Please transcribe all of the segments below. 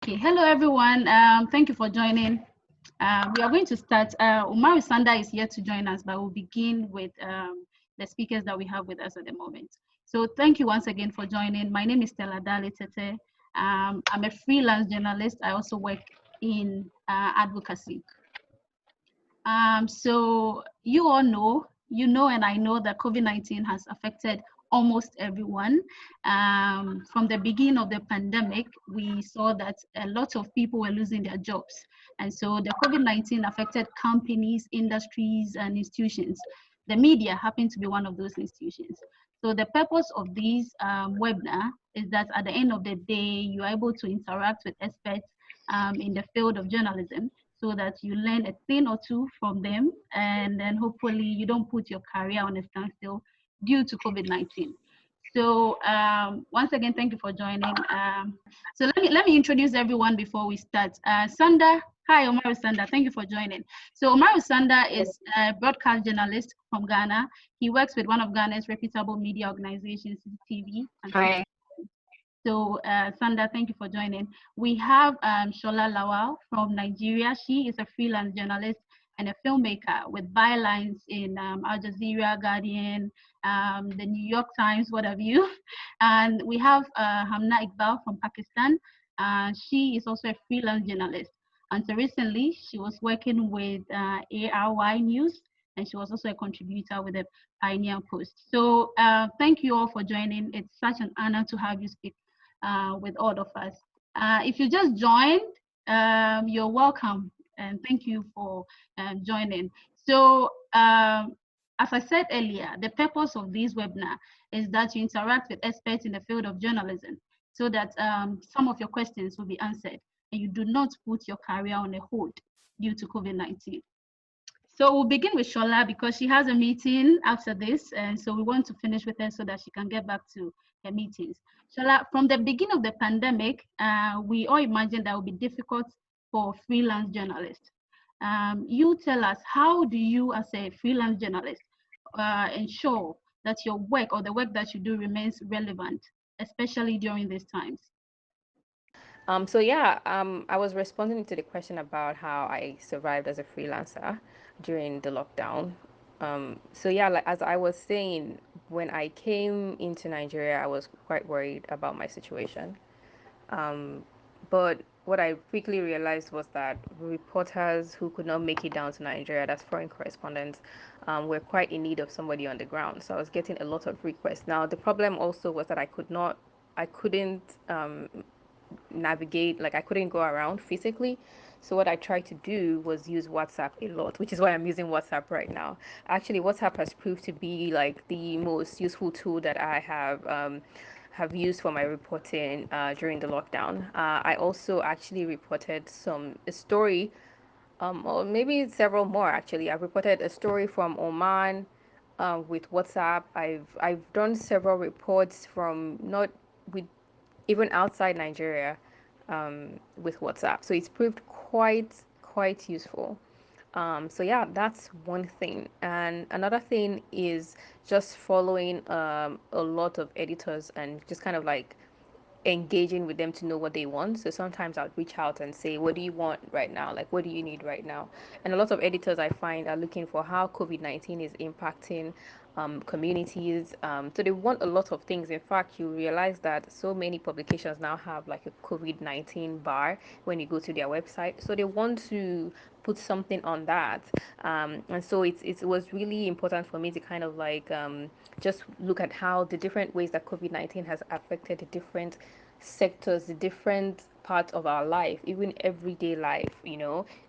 Okay, hello everyone. Thank you for joining. We are going to start. Umaru Sanda is here to join us, but we'll begin with the speakers that we have with us at the moment. So thank you once again for joining. My name is Stella Dali Tete. I'm a freelance journalist. I also work in advocacy. So you all know, and I know that COVID-19 has affected almost everyone. From the beginning of the pandemic, we saw that a lot of people were losing their jobs. And so the COVID-19 affected companies, industries, and institutions. The media happened to be one of those institutions. So the purpose of this webinar is that at the end of the day, you're able to interact with experts in the field of journalism so that you learn a thing or two from them, and then hopefully you don't put your career on a standstill due to COVID-19. So once again, thank you for joining. So let me introduce everyone before we start. Sanda, hi, Umaru Sanda, thank you for joining. So Umaru Sanda is a broadcast journalist from Ghana. He works with one of Ghana's reputable media organizations, TV. Hi. So Sanda, thank you for joining. We have Shola Lawal from Nigeria. She is a freelance journalist and a filmmaker with bylines in Al Jazeera, Guardian, the New York Times, what have you. And we have Hamna Iqbal from Pakistan. She is also a freelance journalist. Until recently, she was working with ARY News, and she was also a contributor with the Pioneer Post. So thank you all for joining. It's such an honor to have you speak with all of us. If you just joined, you're welcome, and thank you for joining. So as I said earlier, the purpose of this webinar is that you interact with experts in the field of journalism so that some of your questions will be answered and you do not put your career on a hold due to COVID-19. So we'll begin with Shola because she has a meeting after this, and so we want to finish with her so that she can get back to her meetings. Shola, from the beginning of the pandemic, we all imagined that would be difficult for freelance journalists. You tell us, how do you as a freelance journalist ensure that your work or the work that you do remains relevant, especially during these times? I was responding to the question about how I survived as a freelancer during the lockdown. Like as I was saying, when I came into Nigeria, I was quite worried about my situation. But what I quickly realized was that reporters who could not make it down to Nigeria, that's foreign correspondents, were quite in need of somebody on the ground. So I was getting a lot of requests. Now the problem also was that I couldn't navigate, like I couldn't go around physically. So what I tried to do was use WhatsApp a lot, which is why I'm using WhatsApp right now. Actually, WhatsApp has proved to be like the most useful tool that I have used for my reporting during the lockdown. I also actually reported a story, or maybe several more actually. I reported a story from Oman with WhatsApp. I've done several reports from not with even outside Nigeria with WhatsApp. So it's proved quite useful. That's one thing. And another thing is just following a lot of editors and just kind of like engaging with them to know what they want. So sometimes I'll reach out and say, what do you want right now? Like, what do you need right now? And a lot of editors I find are looking for how COVID-19 is impacting communities. So they want a lot of things. In fact, you realize that so many publications now have like a COVID-19 bar when you go to their website. So they want to put something on that. And so it was really important for me to kind of like just look at how the different ways that COVID-19 has affected the different sectors, the different parts of our life, even everyday life,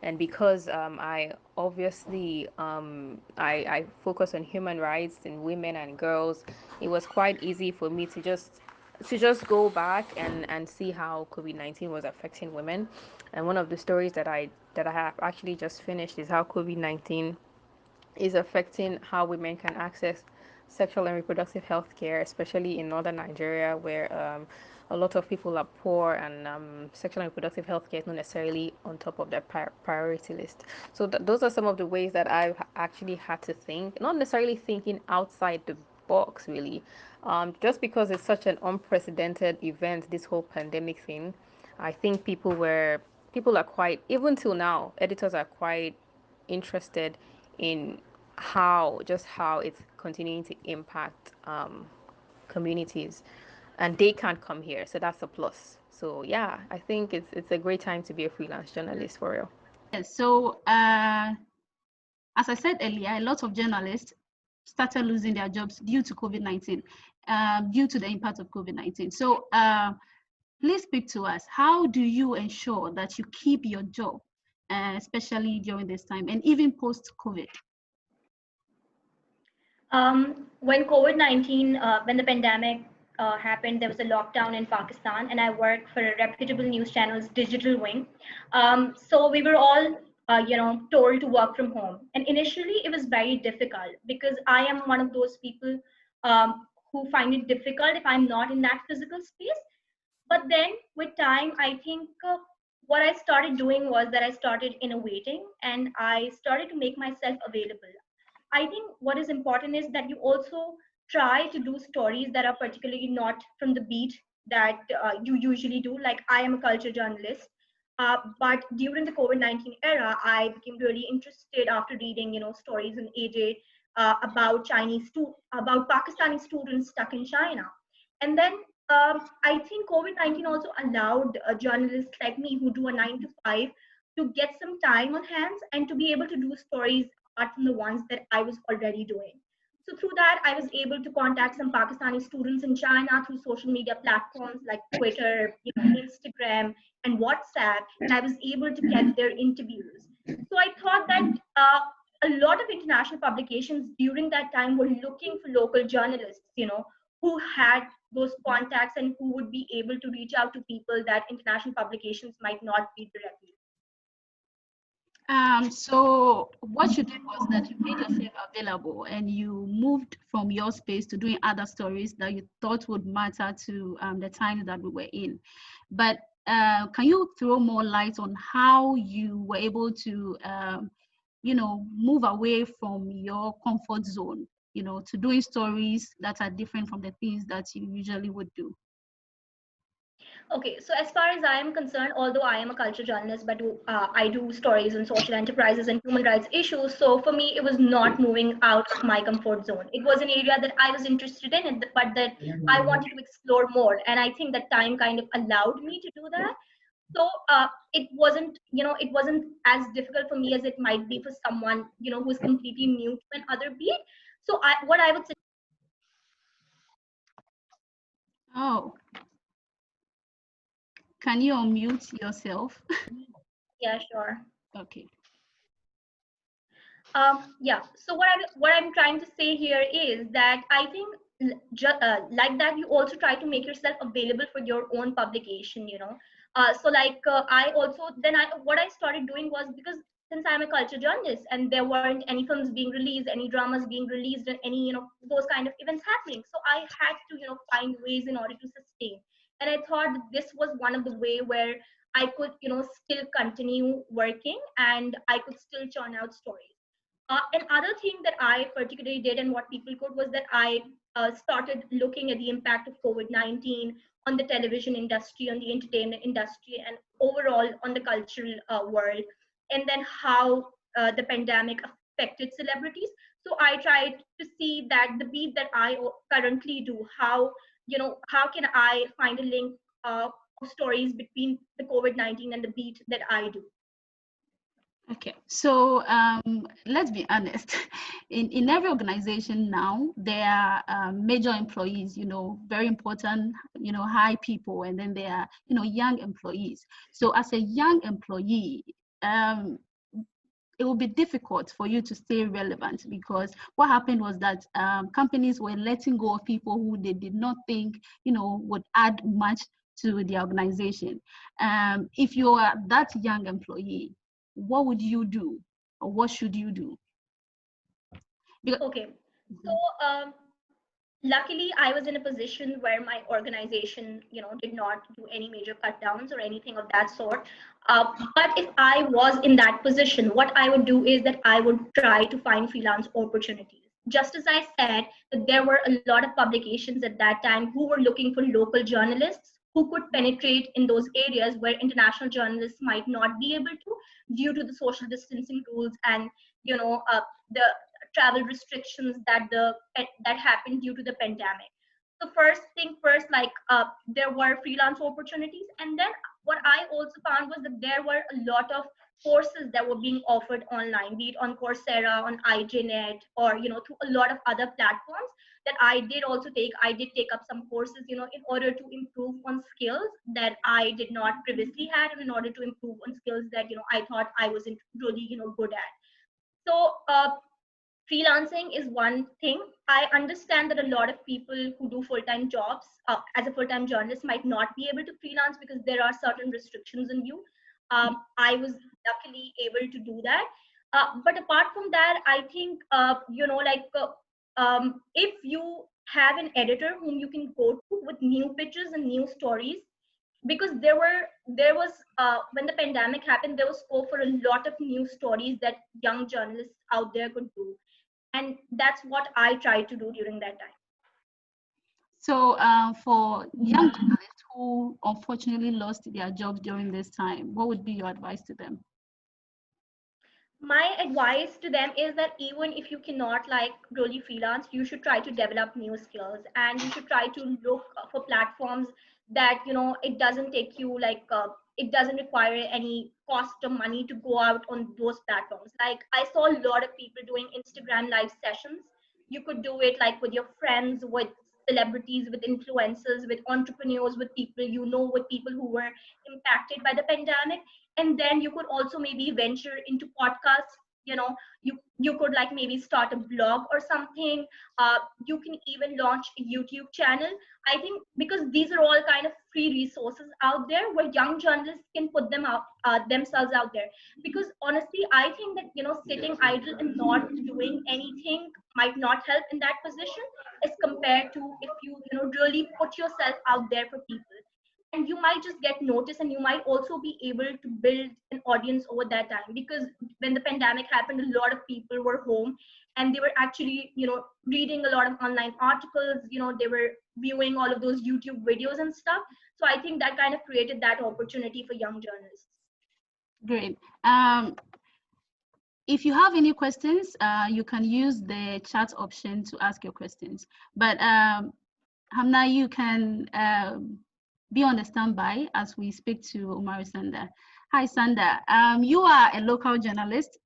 and because I obviously I focus on human rights and women and girls, it was quite easy for me to just go back and see how COVID-19 was affecting women. And one of the stories that I have actually just finished is how COVID-19 is affecting how women can access sexual and reproductive health care, especially in northern Nigeria, where a lot of people are poor and sexual and reproductive health care is not necessarily on top of their priority list. So those are some of the ways that I've actually had to think, not necessarily thinking outside the box, really. Just because it's such an unprecedented event, this whole pandemic thing, I think people are quite, even till now, editors are quite interested in how it's continuing to impact communities, and they can't come here, so that's a plus. So yeah, I think it's a great time to be a freelance journalist for real. Yes, so as I said earlier, a lot of journalists started losing their jobs due to COVID-19, due to the impact of COVID-19. So please speak to us. How do you ensure that you keep your job, especially during this time and even post-COVID? When COVID-19, when the pandemic happened, there was a lockdown in Pakistan, and I worked for a reputable news channel's digital wing. So we were all, told to work from home. And initially, it was very difficult because I am one of those people who find it difficult if I'm not in that physical space. But then with time, I think what I started doing was that I started innovating and I started to make myself available. I think what is important is that you also try to do stories that are particularly not from the beat that you usually do. Like I am a culture journalist, but during the COVID-19 era, I became really interested after reading, stories in AJ about about Pakistani students stuck in China, and then I think COVID-19 also allowed journalists like me who do a 9 to 5 to get some time on hands and to be able to do stories apart from the ones that I was already doing. So through that, I was able to contact some Pakistani students in China through social media platforms like Twitter, Instagram, and WhatsApp, and I was able to get their interviews. So I thought that a lot of international publications during that time were looking for local journalists, who had those contacts and who would be able to reach out to people that international publications might not be directly. So what you did was that you made yourself available and you moved from your space to doing other stories that you thought would matter to the times that we were in. But can you throw more light on how you were able to, move away from your comfort zone, to doing stories that are different from the things that you usually would do? Okay, so as far as I am concerned, although I am a culture journalist, but I do stories on social enterprises and human rights issues. So for me, it was not moving out of my comfort zone. It was an area that I was interested in, but that I wanted to explore more. And I think that time kind of allowed me to do that. So it wasn't as difficult for me as it might be for someone, who's completely new to another beat. So what I would say. Oh, can you unmute yourself? Yeah, sure. Okay. Yeah. So what I'm trying to say here is that I think like that you also try to make yourself available for your own publication. So like I also then I what I started doing was because since I'm a culture journalist and there weren't any films being released, any dramas being released, and any those kind of events happening, so I had to find ways in order to sustain. And I thought that this was one of the way where I could still continue working and I could still churn out stories. Another thing that I particularly did and what people could was that I started looking at the impact of COVID-19 on the television industry, on the entertainment industry, and overall on the cultural world, and then how the pandemic affected celebrities. So I tried to see that the beat that I currently do, how can I find a link of stories between the COVID-19 and the beat that I do. Okay, so let's be honest. In every organization now, there are major employees, very important, high people, and then there are, young employees. So as a young employee, it will be difficult for you to stay relevant because what happened was that companies were letting go of people who they did not think, would add much to the organization. If you are that young employee, what would you do or what should you do? Okay, so luckily I was in a position where my organization did not do any major cut downs or anything of that sort, but if I was in that position, what I would do is that I would try to find freelance opportunities. Just as I said that there were a lot of publications at that time who were looking for local journalists who could penetrate in those areas where international journalists might not be able to, due to the social distancing rules and the travel restrictions that happened due to the pandemic. So first thing first, like there were freelance opportunities, and then what I also found was that there were a lot of courses that were being offered online, be it on Coursera, on IJNet, or through a lot of other platforms that I did also take. I did take up some courses, in order to improve on skills that I did not previously had, and in order to improve on skills that I thought I wasn't really good at. So freelancing is one thing. I understand that a lot of people who do full-time jobs as a full-time journalist might not be able to freelance because there are certain restrictions on you. I was luckily able to do that. But apart from that, I think, if you have an editor whom you can go to with new pitches and new stories, because there was when the pandemic happened, there was scope for a lot of new stories that young journalists out there could do, and that's what I tried to do during that time. So for young journalists who unfortunately lost their jobs during this time, what would be your advice to them? My advice to them is that even if you cannot like really freelance, you should try to develop new skills, and you should try to look for platforms that it doesn't take you like it doesn't require any cost or money to go out on those platforms. Like I saw a lot of people doing Instagram live sessions. You could do it like with your friends, with celebrities, with influencers, with entrepreneurs, with people with people who were impacted by the pandemic. And then you could also maybe venture into podcasts. You could like maybe start a blog or something. You can even launch a YouTube channel. I think because these are all kind of free resources out there where young journalists can put them out themselves out there. Because honestly, I think that sitting idle and not doing anything might not help in that position, as compared to if you really put yourself out there for people, and you might just get noticed, and you might also be able to build an audience over that time. Because when the pandemic happened, a lot of people were home, and they were actually reading a lot of online articles. They were viewing all of those YouTube videos and stuff. So I think that kind of created that opportunity for young journalists. Great. If you have any questions, you can use the chat option to ask your questions. But Hamna, you can be on the standby as we speak to Umaru Sanda. Hi, Sanda. You are a local journalist.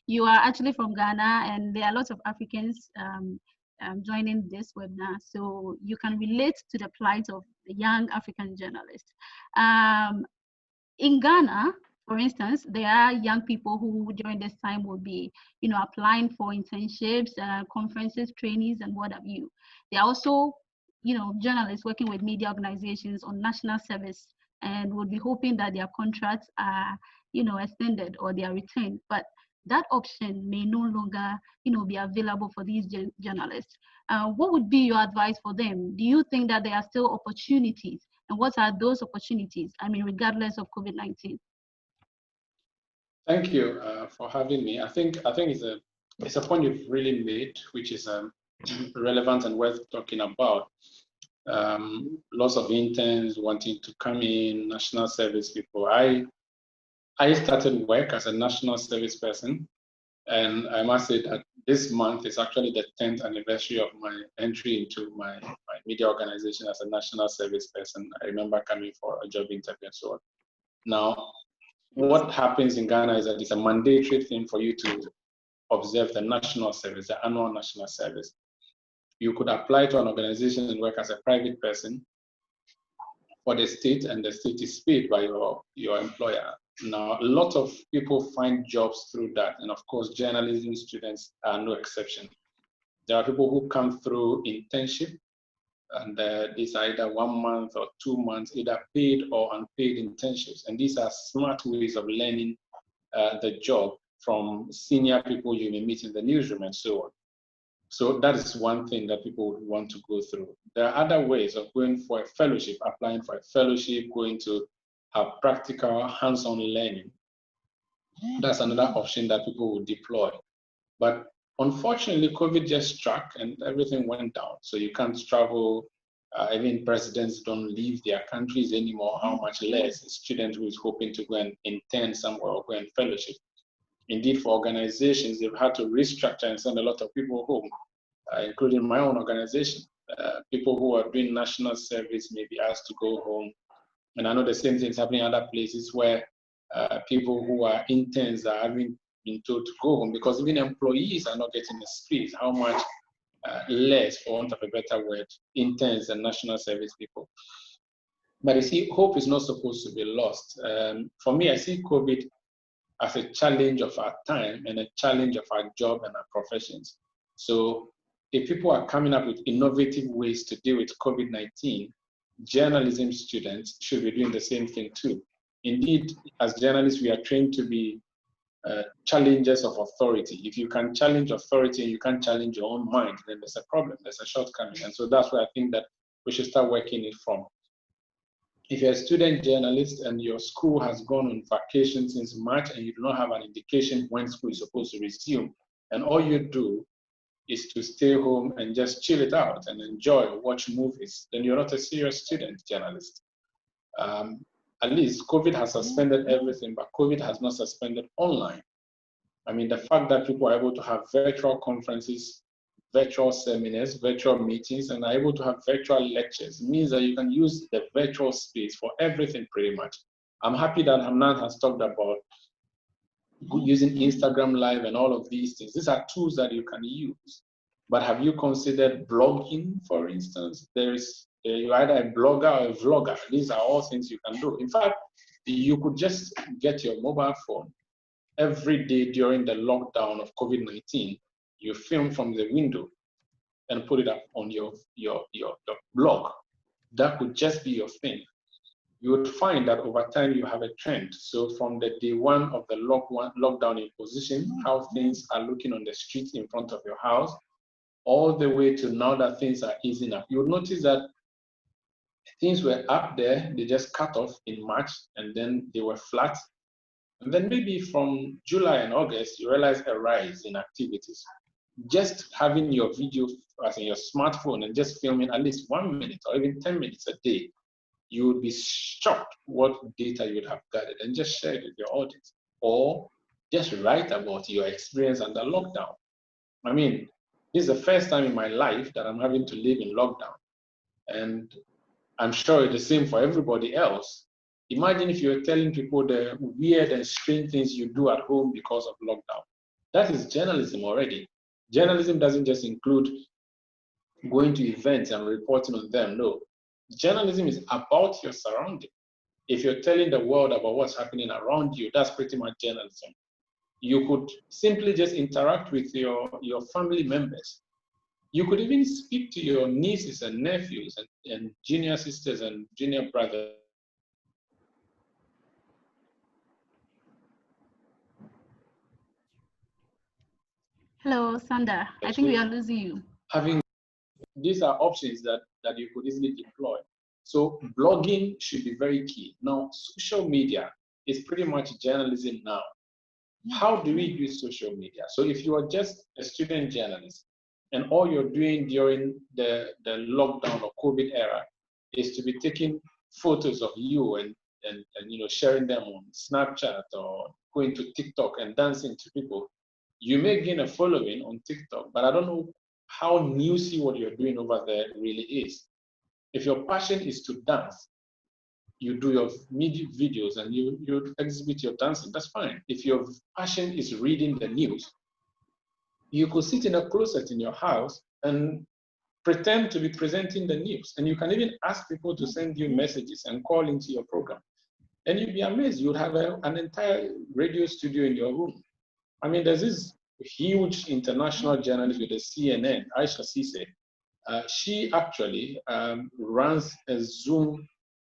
You are actually from Ghana, and there are lots of Africans joining this webinar, so you can relate to the plight of the young African journalists. In Ghana, for instance, there are young people who during this time will be, applying for internships, conferences, trainees, and what have you. There are also, journalists working with media organizations on national service and would be hoping that their contracts are, extended or they are retained. But that option may no longer, be available for these journalists. What would be your advice for them? Do you think that there are still opportunities? And what are those opportunities? I mean, regardless of COVID-19. Thank you for having me. I think it's a point you've really made, which is relevant and worth talking about. Lots of interns wanting to come in, national service people. I started work as a national service person, and I must say that this month is actually the 10th anniversary of my entry into my media organization as a national service person. I remember coming for a job interview and so on. Now, what happens in Ghana is that it's a mandatory thing for you to observe the national service, the annual national service. You could apply to an organization and work as a private person for the state, and the state is paid by your employer. Now, a lot of people find jobs through that, and of course, journalism students are no exception. There are people who come through internship, and these are either 1 month or 2 months, either paid or unpaid internships. And these are smart ways of learning the job from senior people you may meet in the newsroom and so on. So that is one thing that people would want to go through. There are other ways of going for a fellowship, applying for a fellowship, going to have practical hands-on learning. That's another option that people would deploy. But unfortunately, COVID just struck and everything went down. So you can't travel, Even presidents don't leave their countries anymore, how much less a student who is hoping to go and intern somewhere or go and fellowship. Indeed, for organizations, they've had to restructure and send a lot of people home, including my own organization. People who are doing national service may be asked to go home. And I know the same thing is happening in other places where people who are interns are having been told to go home because even employees are not getting a space. How much less, for want of a better word, interns and national service people. But you see, hope is not supposed to be lost. For me, I see COVID as a challenge of our time and a challenge of our job and our professions. So if people are coming up with innovative ways to deal with COVID-19, journalism students should be doing the same thing too. Indeed, as journalists, we are trained to be challengers of authority. If you can challenge authority and you can't challenge your own mind, then there's a problem, there's a shortcoming. And so that's where I think that we should start working it from. If you're a student journalist and your school has gone on vacation since March and you do not have an indication when school is supposed to resume, and all you do is to stay home and just chill it out and enjoy, watch movies, then you're not a serious student journalist. At least COVID has suspended everything, but COVID has not suspended online. I mean, the fact that people are able to have virtual conferences, virtual seminars, virtual meetings, and are able to have virtual lectures means that you can use the virtual space for everything pretty much. I'm happy that Hamna has talked about using Instagram Live and all of these things. These are tools that you can use. But have you considered blogging, for instance? You're either a blogger or a vlogger. These are all things you can do. In fact, you could just get your mobile phone every day during the lockdown of COVID-19. You film from the window and put it up on your blog. That could just be your thing. You would find that over time you have a trend. So from the day one of the lockdown imposition, how things are looking on the streets in front of your house, all the way to now that things are easing up. You'll notice that things were up there, they just cut off in March, and then they were flat. And then maybe from July and August, you realize a rise in activities. Just having your video as in your smartphone and just filming at least 1 minute or even 10 minutes a day, you would be shocked what data you would have gathered and just share it with your audience. Or just write about your experience under lockdown. I mean, this is the first time in my life that I'm having to live in lockdown. And I'm sure it's the same for everybody else. Imagine if you're telling people the weird and strange things you do at home because of lockdown. That is journalism already. Journalism doesn't just include going to events and reporting on them. No, journalism is about your surrounding. If you're telling the world about what's happening around you, that's pretty much journalism. You could simply just interact with your family members. You could even speak to your nieces and nephews and junior sisters and junior brothers. Hello, Sanda. I think we are losing you. These are options that you could easily deploy. So blogging should be very key. Now, social media is pretty much journalism now. How do we use social media? So if you are just a student journalist and all you're doing during the lockdown or COVID era is to be taking photos of you and sharing them on Snapchat or going to TikTok and dancing to people, you may gain a following on TikTok, but I don't know how newsy what you're doing over there really is. If your passion is to dance, you do your videos and you exhibit your dancing, that's fine. If your passion is reading the news, you could sit in a closet in your house and pretend to be presenting the news. And you can even ask people to send you messages and call into your program. And you'd be amazed, you'd have an entire radio studio in your room. I mean, there's this huge international journalist with the CNN, Aisha Sise. She actually runs a Zoom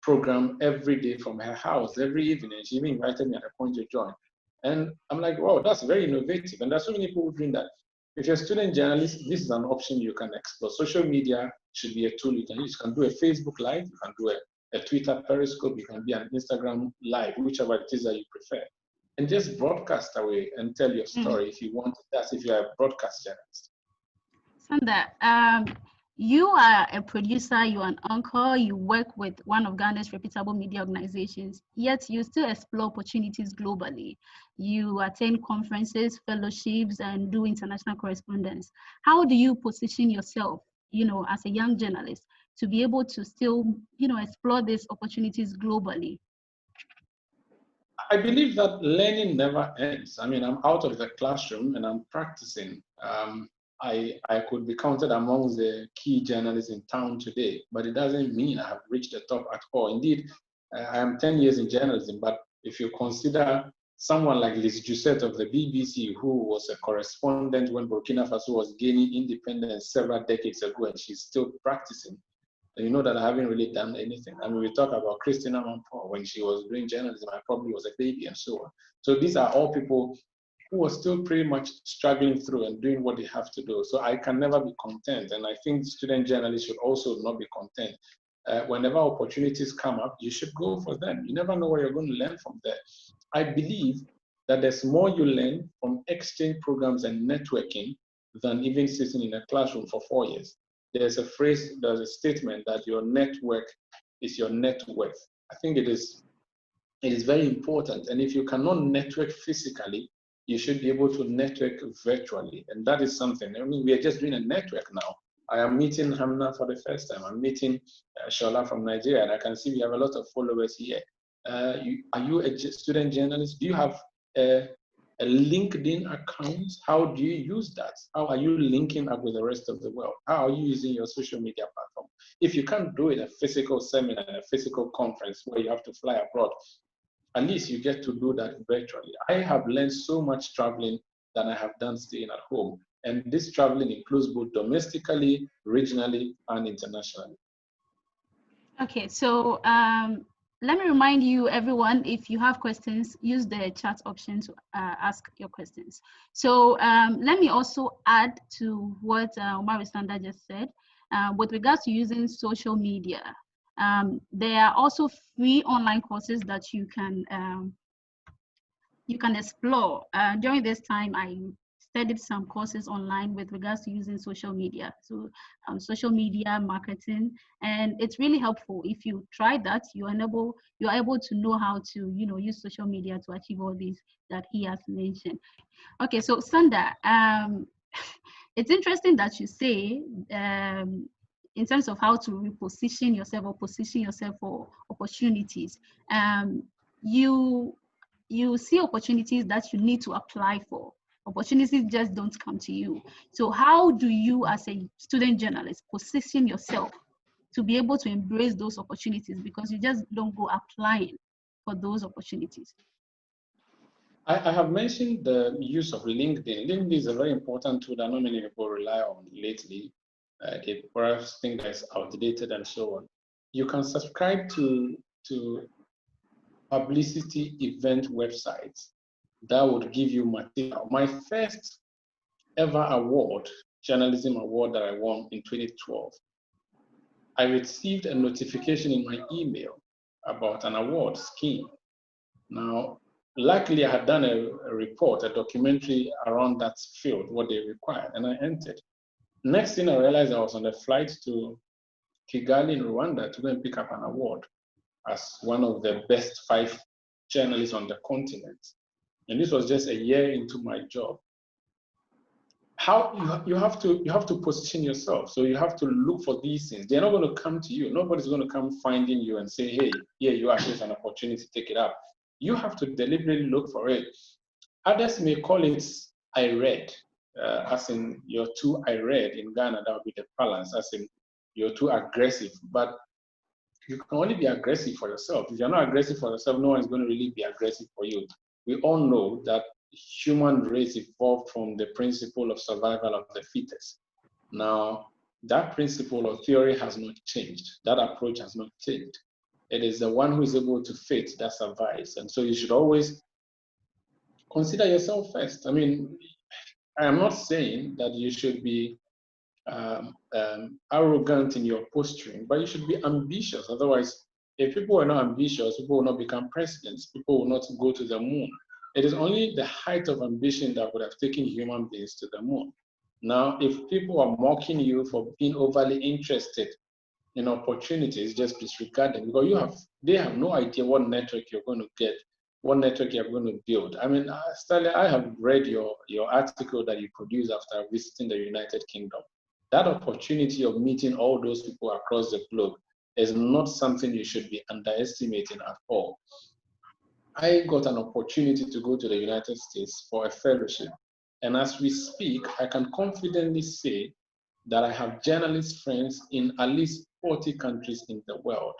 program every day from her house, every evening. She even invited me at a point to join. And I'm like, wow, that's very innovative. And there's so many people doing that. If you're a student journalist, this is an option you can explore. Social media should be a tool you can use. You can do a Facebook Live, you can do a Twitter Periscope, you can be an Instagram Live, whichever it is that you prefer. And just broadcast away and tell your story if you want. That's if you're a broadcast journalist. Sanda, You are a producer, you're an anchor, you work with one of Ghana's reputable media organizations, yet you still explore opportunities globally. You attend conferences, fellowships, and do international correspondence. How do you position yourself, as a young journalist to be able to still, explore these opportunities globally? I believe that learning never ends. I mean, I'm out of the classroom and I'm practicing. I could be counted among the key journalists in town today, but it doesn't mean I have reached the top at all. Indeed, I am 10 years in journalism, but if you consider someone like Liz Jusset of the BBC, who was a correspondent when Burkina Faso was gaining independence several decades ago, and she's still practicing, you know that I haven't really done anything. I mean, we talk about Christina Amanpour when she was doing journalism, I probably was a baby and so on. So these are all people who are still pretty much struggling through and doing what they have to do. So I can never be content. And I think student journalists should also not be content. Whenever opportunities come up, you should go for them. You never know what you're going to learn from there. I believe that there's more you learn from exchange programs and networking than even sitting in a classroom for 4 years. There's a phrase, there's a statement that your network is your net worth. I think it is very important. And if you cannot network physically, you should be able to network virtually. And that is something. I mean, we are just doing a network now. I am meeting Hamna for the first time. I'm meeting Shola from Nigeria, and I can see we have a lot of followers here. Are you a student journalist? Do you have a LinkedIn account? How do you use that? How are you linking up with the rest of the world? How are you using your social media platform? If you can't do it a physical seminar, a physical conference where you have to fly abroad, at least you get to do that virtually. I have learned so much traveling than I have done staying at home. And this traveling includes both domestically, regionally, and internationally. Okay, so let me remind you, everyone, if you have questions, use the chat option to ask your questions. So let me also add to what Umaru Sanda just said. With regards to using social media, there are also free online courses that you can explore. During this time, I studied some courses online with regards to using social media. So social media marketing, and it's really helpful. If you try that, you're able to know how to use social media to achieve all these that he has mentioned. Okay, so Sanda, it's interesting that you say in terms of how to reposition yourself or position yourself for opportunities, you see opportunities that you need to apply for. Opportunities just don't come to you. So how do you, as a student journalist, position yourself to be able to embrace those opportunities, because you just don't go applying for those opportunities? I have mentioned the use of LinkedIn. LinkedIn is a very important tool that not many people rely on lately. They perhaps think that it's outdated and so on. You can subscribe to publicity event websites that would give you material. My first ever award, journalism award that I won in 2012, I received a notification in my email about an award scheme. Now, luckily I had done a report, a documentary around that field, what they required, and I entered. Next thing I realized, I was on a flight to Kigali in Rwanda to go and pick up an award as one of the best 5 journalists on the continent. And this was just a year into my job. How you have to position yourself. So you have to look for these things. They're not going to come to you. Nobody's going to come finding you and say, hey, here you are, here's an opportunity, take it up. You have to deliberately look for it. Others may call it I read, as in you're too I read. In Ghana, that would be the balance, as in you're too aggressive. But you can only be aggressive for yourself. If you're not aggressive for yourself, no one is going to really be aggressive for you. We all know that human race evolved from the principle of survival of the fittest. Now, that principle or theory has not changed. That approach has not changed. It is the one who is able to fit that survives. And so you should always consider yourself first. I mean, I am not saying that you should be arrogant in your posturing, but you should be ambitious. Otherwise, if people are not ambitious, people will not become presidents. People will not go to the moon. It is only the height of ambition that would have taken human beings to the moon. Now, if people are mocking you for being overly interested in opportunities, just disregard them, because they have no idea what network you're going to get, what network you're going to build. I mean, Stanley, I have read your article that you produced after visiting the United Kingdom. That opportunity of meeting all those people across the globe is not something you should be underestimating at all. I got an opportunity to go to the United States for a fellowship. And as we speak, I can confidently say that I have journalist friends in at least 40 countries in the world.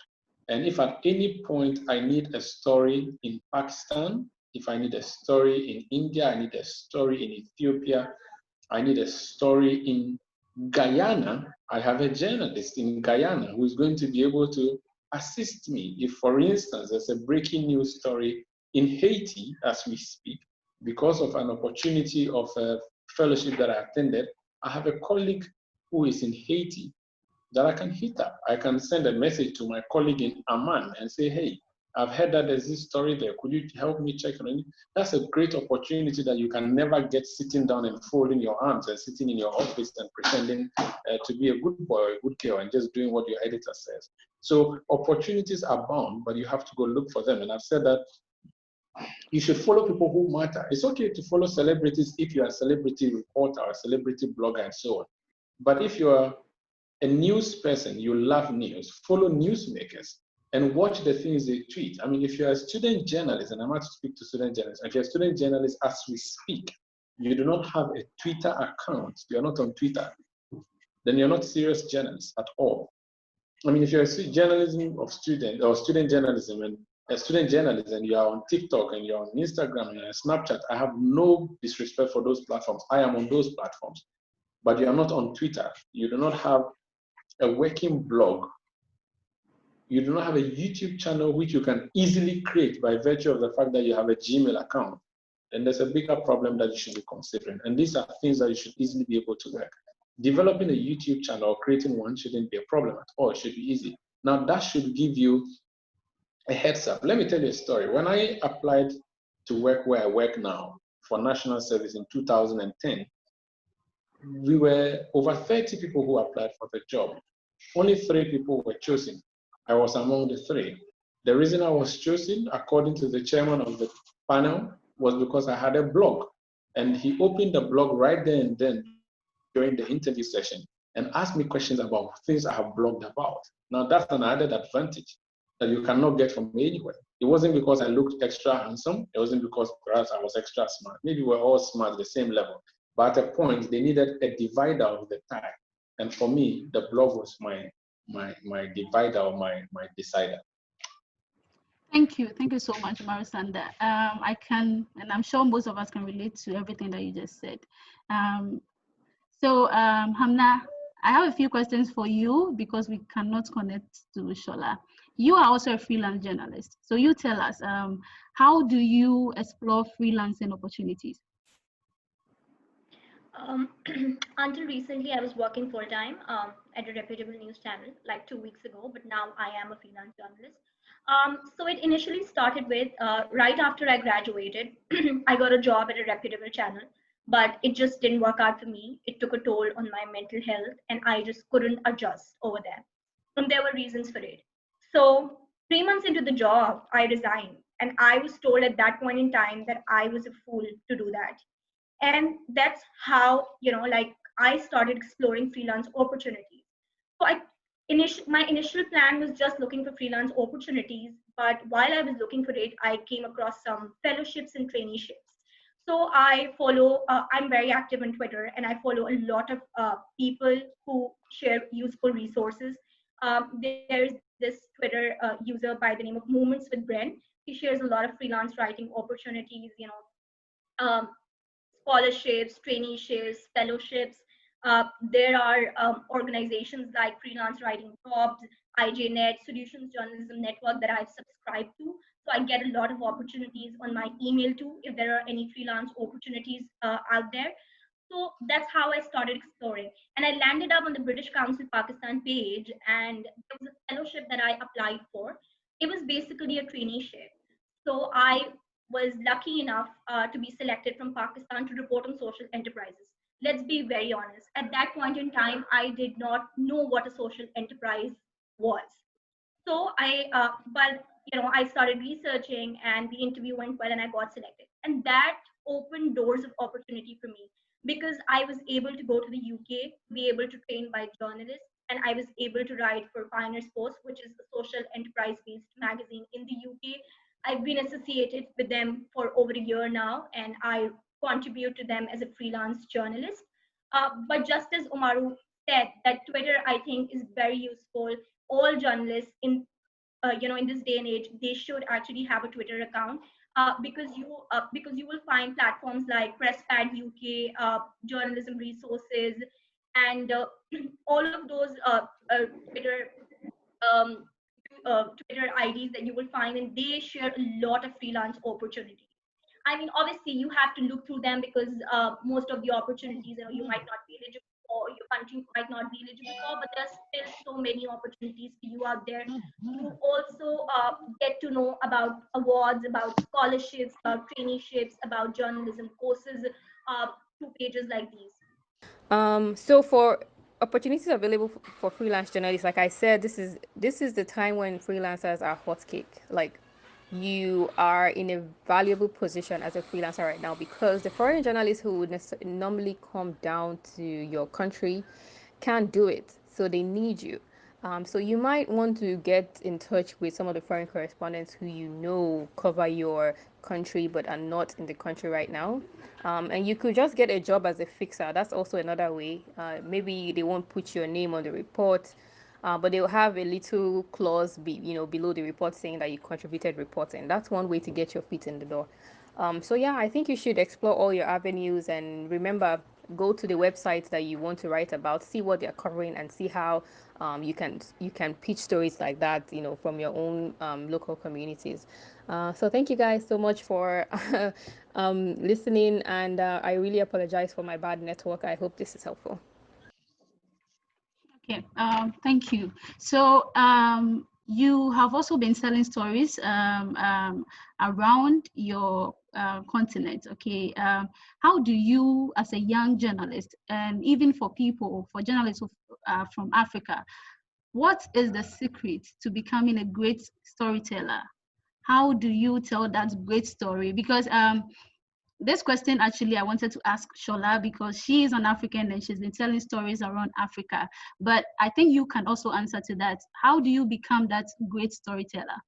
And if at any point I need a story in Pakistan, if I need a story in India, I need a story in Ethiopia, I need a story in Guyana, I have a journalist in Guyana who is going to be able to assist me. If, for instance, there's a breaking news story in Haiti as we speak, because of an opportunity of a fellowship that I attended, I have a colleague who is in Haiti that I can hit up. I can send a message to my colleague in Amman and say, hey, I've heard that there's this story there. Could you help me check on it? That's a great opportunity that you can never get sitting down and folding your arms and sitting in your office and pretending to be a good boy or a good girl and just doing what your editor says. So opportunities abound, but you have to go look for them. And I've said that you should follow people who matter. It's okay to follow celebrities if you're a celebrity reporter or a celebrity blogger and so on. But if you're a news person, you love news, follow newsmakers and watch the things they tweet. I mean, if you're a student journalist, and I'm about to speak to student journalists, if you're a student journalist as we speak, you do not have a Twitter account, you're not on Twitter, then you're not serious journalist at all. I mean, if you're a journalism of student or student journalism and a student journalist and you are on TikTok and you're on Instagram and you're on Snapchat, I have no disrespect for those platforms. I am on those platforms, but you are not on Twitter. You do not have a working blog. You do not have a YouTube channel which you can easily create by virtue of the fact that you have a Gmail account. Then there's a bigger problem that you should be considering. And these are things that you should easily be able to work. Developing a YouTube channel or creating one shouldn't be a problem at all. It should be easy. Now that should give you a heads up. Let me tell you a story. When I applied to work where I work now for national service in 2010, we were over 30 people who applied for the job. Only 3 people were chosen. I was among the 3. The reason I was chosen, according to the chairman of the panel, was because I had a blog. And he opened the blog right there and then during the interview session and asked me questions about things I have blogged about. Now that's an added advantage that you cannot get from anywhere. It wasn't because I looked extra handsome. It wasn't because perhaps I was extra smart. Maybe we're all smart at the same level. But at a point, they needed a divider of the tie. And for me, the blog was my divider or my decider. Thank you so much, Umaru Sanda. I can, and I'm sure most of us can relate to everything that you just said. Hamna, I have a few questions for you because we cannot connect to Shola. You are also a freelance journalist. So you tell us, how do you explore freelancing opportunities? Until recently, I was working full-time at a reputable news channel like 2 weeks ago, but now I am a freelance journalist. So it initially started with, right after I graduated, I got a job at a reputable channel, but it just didn't work out for me. It took a toll on my mental health and I just couldn't adjust over there. And there were reasons for it. So 3 months into the job, I resigned. And I was told at that point in time that I was a fool to do that. And that's how, I started exploring freelance opportunities. So my initial plan was just looking for freelance opportunities, but while I was looking for it, I came across some fellowships and traineeships. So I'm very active on Twitter, and I follow a lot of people who share useful resources. There's this Twitter user by the name of Moments with Bren. He shares a lot of freelance writing opportunities, scholarships, traineeships, fellowships. There are organizations like Freelance Writing Jobs, IJNet, Solutions Journalism Network that I've subscribed to. So I get a lot of opportunities on my email too, if there are any freelance opportunities out there. So that's how I started exploring. And I landed up on the British Council Pakistan page, and there was a fellowship that I applied for. It was basically a traineeship. So I was lucky enough to be selected from Pakistan to report on social enterprises. let's be very honest. At that point in time, I did not know what a social enterprise was. So but I started researching, and the interview went well, and I got selected, and that opened doors of opportunity for me because I was able to go to the UK, be able to train by journalists, and I was able to write for Pioneers Post, which is a social enterprise-based magazine in the UK. I've been associated with them for over a year now, and I contribute to them as a freelance journalist. But just as Umaru said, that Twitter, I think, is very useful. All journalists in this day and age, they should actually have a Twitter account, because you will find platforms like PressPad UK, Journalism Resources, and all of those Twitter um, Twitter IDs that you will find, and they share a lot of freelance opportunities. I mean, obviously, you have to look through them because most of the opportunities, you might not be eligible for, your country might not be eligible for, but there's still so many opportunities for you out there. You also get to know about awards, about scholarships, about traineeships, about journalism courses through pages like these. So for opportunities available for freelance journalists, like I said, this is the time when freelancers are hot cake. Like, you are in a valuable position as a freelancer right now, because the foreign journalists who would normally come down to your country can't do it. So they need you. So you might want to get in touch with some of the foreign correspondents who cover your country but are not in the country right now. And you could just get a job as a fixer. That's also another way. Maybe they won't put your name on the report, but they'll have a little clause below the report saying that you contributed reporting. That's one way to get your feet in the door. So yeah, I think you should explore all your avenues, and remember, go to the websites that you want to write about, see what they're covering, and see how you can pitch stories like that, from your own local communities. So thank you guys so much for listening, and I really apologize for my bad network. I hope this is helpful. Okay, thank you. So you have also been selling stories around your continent. Okay, how do you, as a young journalist, and even for journalists from Africa, what is the secret to becoming a great storyteller? How do you tell that great story? Because this question actually I wanted to ask Shola, because she is an African and she's been telling stories around Africa. But I think you can also answer to that. How do you become that great storyteller?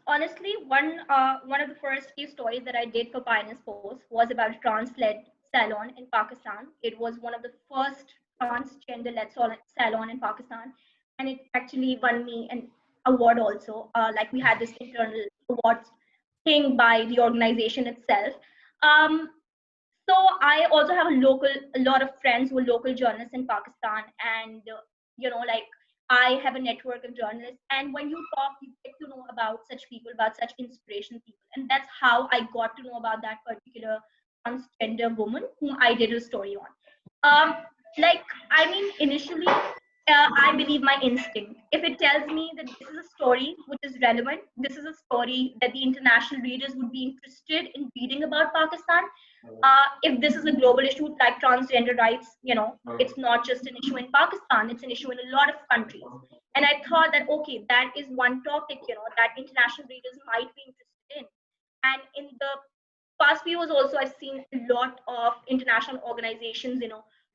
Honestly, one of the first few stories that I did for Pioneers Post was about a trans-led salon in Pakistan. It was one of the first transgender-led salon in Pakistan, and it actually won me an award also. Like, we had this internal awards thing by the organization itself. Um, so I also have a lot of friends who are local journalists in Pakistan, and like, I have a network of journalists. And when you talk, you get to know about such people, about such inspirational people, and that's how I got to know about that particular transgender woman whom I did a story on. Like, I mean, initially, I believe my instinct. If it tells me that this is a story which is relevant, this is a story that the international readers would be interested in reading about Pakistan. If this is a global issue like transgender rights, it's not just an issue in Pakistan, it's an issue in a lot of countries. And I thought that, okay, that is one topic, that international readers might be interested in. And in the past few years also, I've seen a lot of international organizations,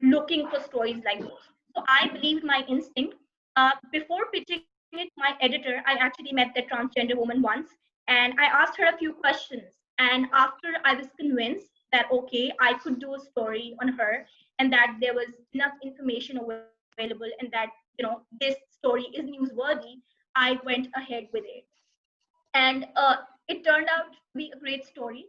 looking for stories like those. So I believed my instinct. Before pitching it to my editor, I actually met that transgender woman once, and I asked her a few questions. And after I was convinced that, okay, I could do a story on her, and that there was enough information available, and that this story is newsworthy, I went ahead with it. And it turned out to be a great story,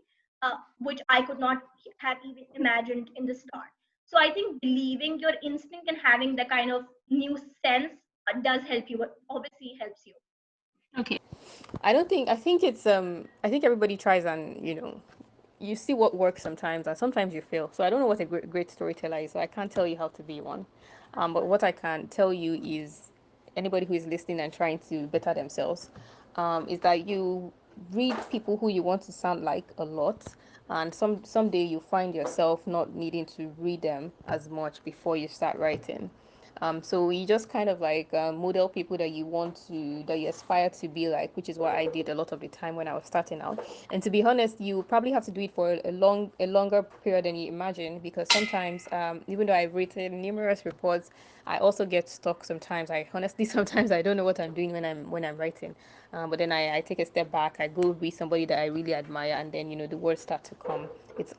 which I could not have even imagined in the start. So I think believing your instinct and having the kind of new sense does help you. It obviously helps you. Okay. I think everybody tries, and you see what works sometimes, and sometimes you fail. So I don't know what a great storyteller is, so I can't tell you how to be one. But what I can tell you is, anybody who is listening and trying to better themselves, is that read people who you want to sound like a lot, and someday you find yourself not needing to read them as much before you start writing. So you just kind of like model people that that you aspire to be like, which is what I did a lot of the time when I was starting out. And to be honest, you probably have to do it for a longer period than you imagine, because sometimes, even though I've written numerous reports, I also get stuck sometimes. I honestly sometimes I don't know what I'm doing when I'm writing. But then I take a step back. I go read somebody that I really admire, and then the words start to come. It's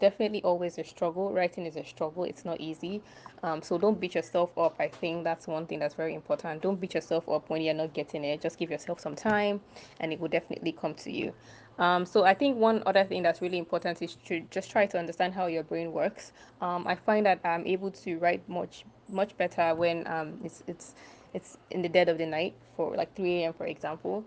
definitely always a struggle. Writing is a struggle. It's not easy. So don't beat yourself up. I think that's one thing that's very important. Don't beat yourself up when you're not getting it. Just give yourself some time, and it will definitely come to you. So I think one other thing that's really important is to just try to understand how your brain works. I find that I'm able to write much better when it's in the dead of the night, for like 3 a.m. for example.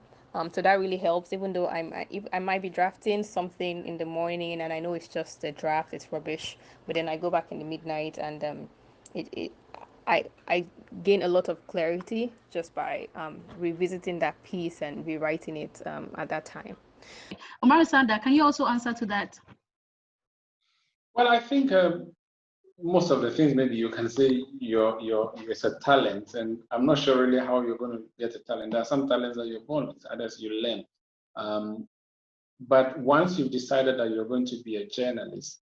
So that really helps, even though I might be drafting something in the morning and I know it's just a draft, it's rubbish, but then I go back in the midnight and it, it I gain a lot of clarity just by revisiting that piece and rewriting it at that time. Umaru Sanda, can you also answer to that? Well, I think most of the things maybe you can say it's a talent, and I'm not sure really how you're going to get a talent. There are some talents that you're born with, others you learn. But once you've decided that you're going to be a journalist,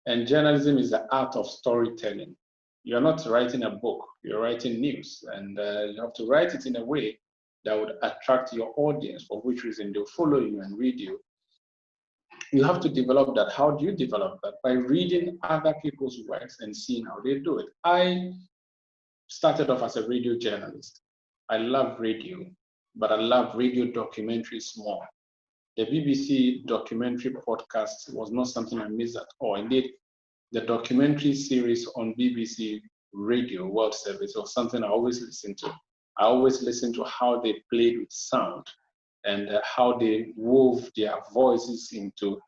and journalism is the art of storytelling, you're not writing a book, you're writing news, and you have to write it in a way that would attract your audience, for which reason they'll follow you and read you. You have to develop that. How do you develop that? By reading other people's works and seeing how they do it. I started off as a radio journalist. I love radio, but I love radio documentaries more. The BBC documentary podcast was not something I missed at all. Indeed, the documentary series on BBC Radio World Service was something I always listened to. I always listened to how they played with sound and how they wove their voices into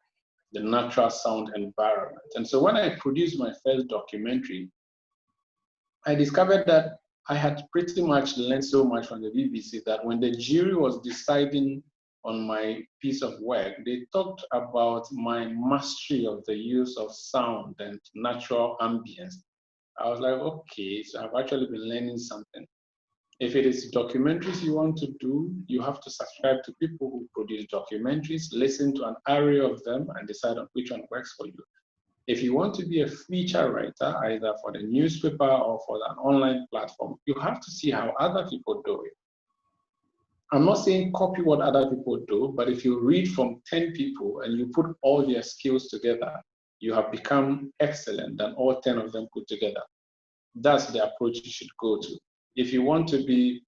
the natural sound environment. And so when I produced my first documentary, I discovered that I had pretty much learned so much from the BBC that when the jury was deciding on my piece of work, they talked about my mastery of the use of sound and natural ambience. I was like, okay, so I've actually been learning something. If it is documentaries you want to do, you have to subscribe to people who produce documentaries, listen to an array of them, and decide on which one works for you. If you want to be a feature writer, either for the newspaper or for an online platform, you have to see how other people do it. I'm not saying copy what other people do, but if you read from 10 people and you put all their skills together, you have become excellent than all 10 of them put together. That's the approach you should go to. If you want to be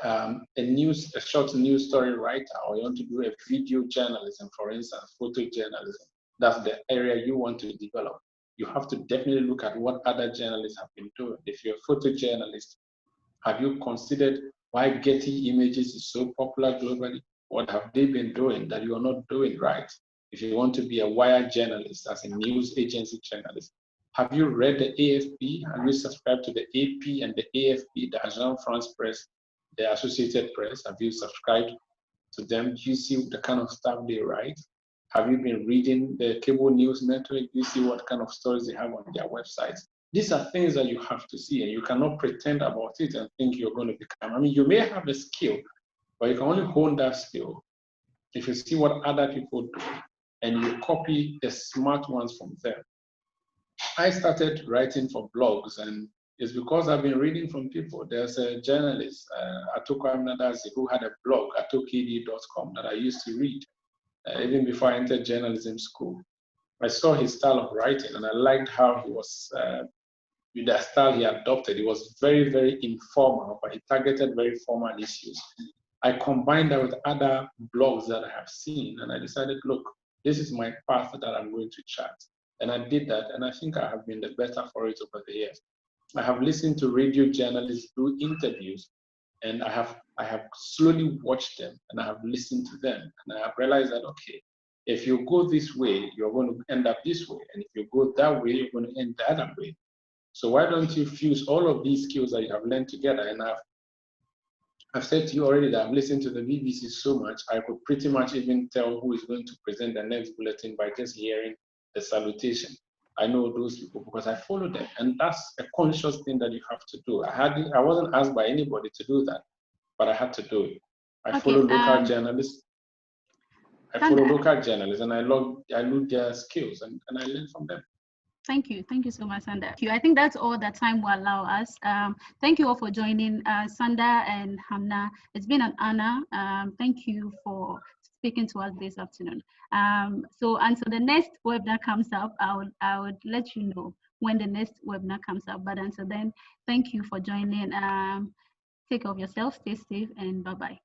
a short news story writer, or you want to do a video journalism, for instance, photojournalism, that's the area you want to develop. You have to definitely look at what other journalists have been doing. If you're a photojournalist, have you considered why Getty Images is so popular globally? What have they been doing that you're not doing right? If you want to be a wire journalist, as a news agency journalist, have you read the AFP? Have you subscribed to the AP and the AFP, the Agence France Presse, the Associated Press? Have you subscribed to them? Do you see the kind of stuff they write? Have you been reading the cable news network? Do you see what kind of stories they have on their websites? These are things that you have to see, and you cannot pretend about it and think you're going to become. I mean, you may have a skill, but you can only hone that skill if you see what other people do and you copy the smart ones from them. I started writing for blogs, and it's because I've been reading from people. There's a journalist, Hamna, who had a blog, atokd.com, that I used to read even before I entered journalism school. I saw his style of writing, and I liked how he was, with the style he adopted. It was very, very informal, but he targeted very formal issues. I combined that with other blogs that I have seen, and I decided, look, this is my path that I'm going to chart. And I did that, and I think I have been the better for it over the years. I have listened to radio journalists do interviews, and I have slowly watched them, and I have listened to them, and I have realized that, okay, if you go this way, you're going to end up this way, and if you go that way, you're going to end the other way. So why don't you fuse all of these skills that you have learned together? And I've said to you already that I've listened to the BBC so much, I could pretty much even tell who is going to present the next bulletin by just hearing the salutation. I know those people because I follow them, and that's a conscious thing that you have to do. I wasn't asked by anybody to do that, but I had to do it. I follow local journalists. I follow local journalists, and I look their skills, and I learn from them. Thank you so much, Sanda. I think that's all that time will allow us. Thank you all for joining, Sanda and Hamna. It's been an honor. Thank you for speaking to us this afternoon. So until the next webinar comes up, I would let you know when the next webinar comes up. But until then, thank you for joining. Take care of yourself, stay safe, and bye-bye.